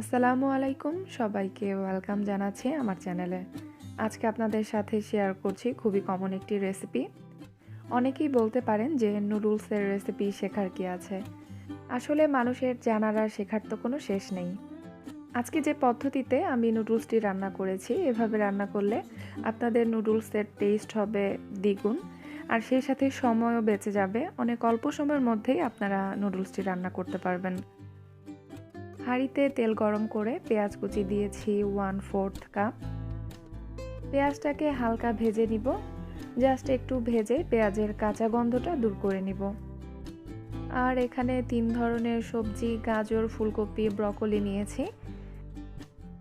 আসসালামু আলাইকুম, সবাইকে ওয়েলকাম জানাচ্ছি আমার চ্যানেলে। আজকে আপনাদের সাথে শেয়ার করছি খুবই কমন একটি রেসিপি। অনেকেই বলতে পারেন যে নুডলসের রেসিপি শেখার কি আছে। আসলে মানুষের জানার আর শেখার তো কোনো শেষ নেই। আজকে যে পদ্ধতিতে আমি নুডলসটি রান্না করেছি, এভাবে রান্না করলে আপনাদের নুডলসের টেস্ট হবে দ্বিগুণ, আর সেই সাথে সময়ও বেঁচে যাবে। অনেক অল্প সময়ের মধ্যেই আপনারা নুডলসটি রান্না করতে পারবেন। হাঁড়িতে তেল গরম করে পেঁয়াজ কুচি দিয়েছি 1/4 কাপ। পেঁয়াজটাকে হালকা ভেজে নিব, জাস্ট একটু ভেজে পেঁয়াজের কাঁচা গন্ধটা দূর করে নিব। আর এখানে 3 ধরনের সবজি, গাজর, ফুলকপি, ব্রকলি নিয়েছি।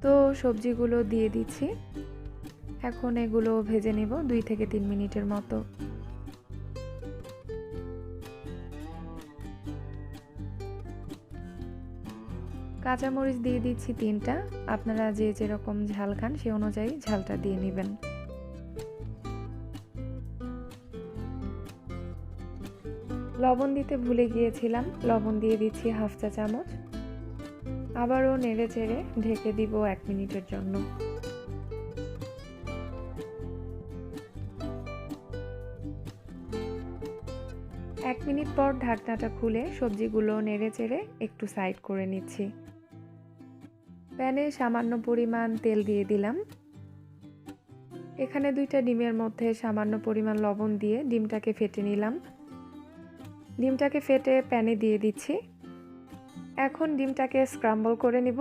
তো সবজিগুলো দিয়ে দিচ্ছি। এখন এগুলো ভেজে নিব 2 থেকে 3 মিনিটের মতো। কাঁচামরিচ দিয়ে দিচ্ছি 3টা। আপনারা যে যেরকম ঝাল খান সে অনুযায়ী ঝালটা দিয়ে নেবেন। লবণ দিতে ভুলে গিয়েছিলাম, লবণ দিয়ে দিচ্ছি 1/2 চা চামচ। আবারও নেড়ে চেড়ে ঢেকে দিব 1 মিনিটের জন্য। এক মিনিট পর ঢাকনাটা খুলে সবজিগুলো নেড়ে চেড়ে একটু সাইড করে নিচ্ছি। প্যানে সামান্য পরিমাণ তেল দিয়ে দিলাম। এখানে 2টা ডিমের মধ্যে সামান্য পরিমাণ লবণ দিয়ে ডিমটাকে ফেটে নিলাম। ডিমটাকে ফেটে প্যানে দিয়ে দিচ্ছি। এখন ডিমটাকে স্ক্রাম্বল করে নিব।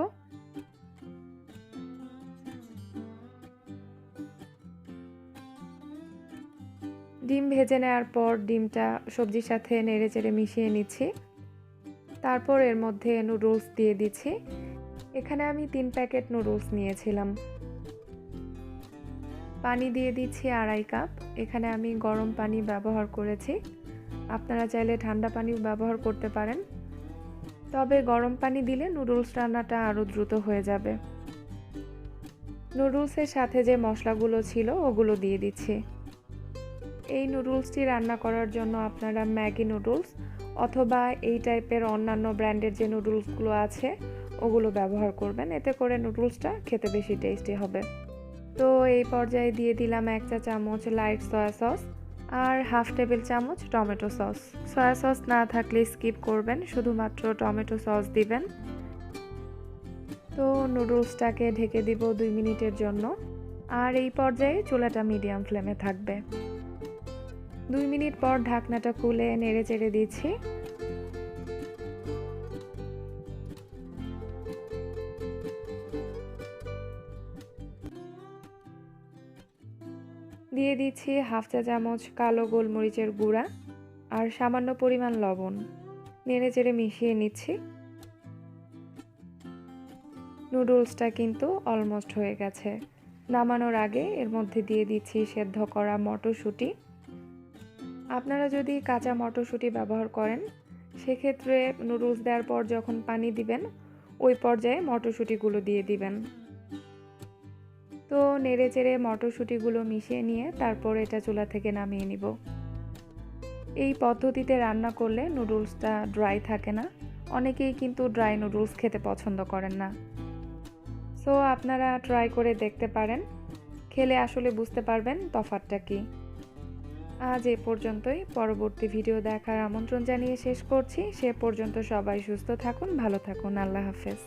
ডিম ভেজে নেওয়ার পর ডিমটা সবজির সাথে নেড়েচেড়ে মিশিয়ে নিচ্ছি। তারপর এর মধ্যে নুডলস দিয়ে দিচ্ছি। এখানে আমি 3 প্যাকেট নুডলস নিয়েছিলাম। পানি দিয়ে দিচ্ছি 2.5 কাপ। এখানে আমি গরম পানি ব্যবহার করেছি। আপনারা চাইলে ঠান্ডা পানিও ব্যবহার করতে পারেন, তবে গরম পানি দিলে নুডলস রান্নাটা আরও দ্রুত হয়ে যাবে। নুডলসের সাথে যে মশলাগুলো ছিল ওগুলো দিয়ে দিচ্ছি। এই নুডলসটি রান্না করার জন্য আপনারা ম্যাগি নুডলস অথবা এই টাইপের অন্যান্য ব্র্যান্ডের যে নুডলসগুলো আছে ওগুলো ব্যবহার করবেন, এতে করে নুডলসটা খেতে বেশি টেস্টি হবে। তো এই পর্যায়ে দিয়ে দিলাম 1 চা চামচ লাইট সয়া সস আর 1/2 টেবিল চামচ টমেটো সস। সয়া সস না থাকলে স্কিপ করবেন, শুধুমাত্র টমেটো সস দিবেন। তো নুডলসটাকে ঢেকে দিব 2 মিনিটের জন্য, আর এই পর্যায়ে চুলাটা মিডিয়াম ফ্লেমে থাকবে। 2 মিনিট পর ঢাকনাটা খুলে নেড়ে চেড়ে দিচ্ছি। দিয়ে দিচ্ছি 1/2 চা চামচ কালো গোলমরিচের গুঁড়া আর সামান্য পরিমাণ লবণ। নেড়ে চেড়ে মিশিয়ে নিচ্ছি। নুডলসটা কিন্তু অলমোস্ট হয়ে গেছে। নামানোর আগে এর মধ্যে দিয়ে দিচ্ছি সেদ্ধ করা মটরশুঁটি। আপনারা যদি কাঁচা মটরশুঁটি ব্যবহার করেন, সেক্ষেত্রে নুডলস দেওয়ার পর যখন পানি দিবেন ওই পর্যায়ে মটরশুঁটিগুলো দিয়ে দিবেন। তো নেড়ে চেড়ে মটরশুঁটিগুলো মিশিয়ে নিয়ে তারপর এটা চুলা থেকে নামিয়ে নিব। এই পদ্ধতিতে রান্না করলে নুডলসটা ড্রাই থাকে না। অনেকেই কিন্তু ড্রাই নুডলস খেতে পছন্দ করেন না। সো আপনারা ট্রাই করে দেখতে পারেন, খেলে আসলে বুঝতে পারবেন তফাৎটা কি। আজ এ পর্যন্তই। পরবর্তী ভিডিও দেখার আমন্ত্রণ জানিয়ে শেষ করছি। সে পর্যন্ত সবাই সুস্থ থাকুন, ভালো থাকুন। আল্লাহ হাফেজ।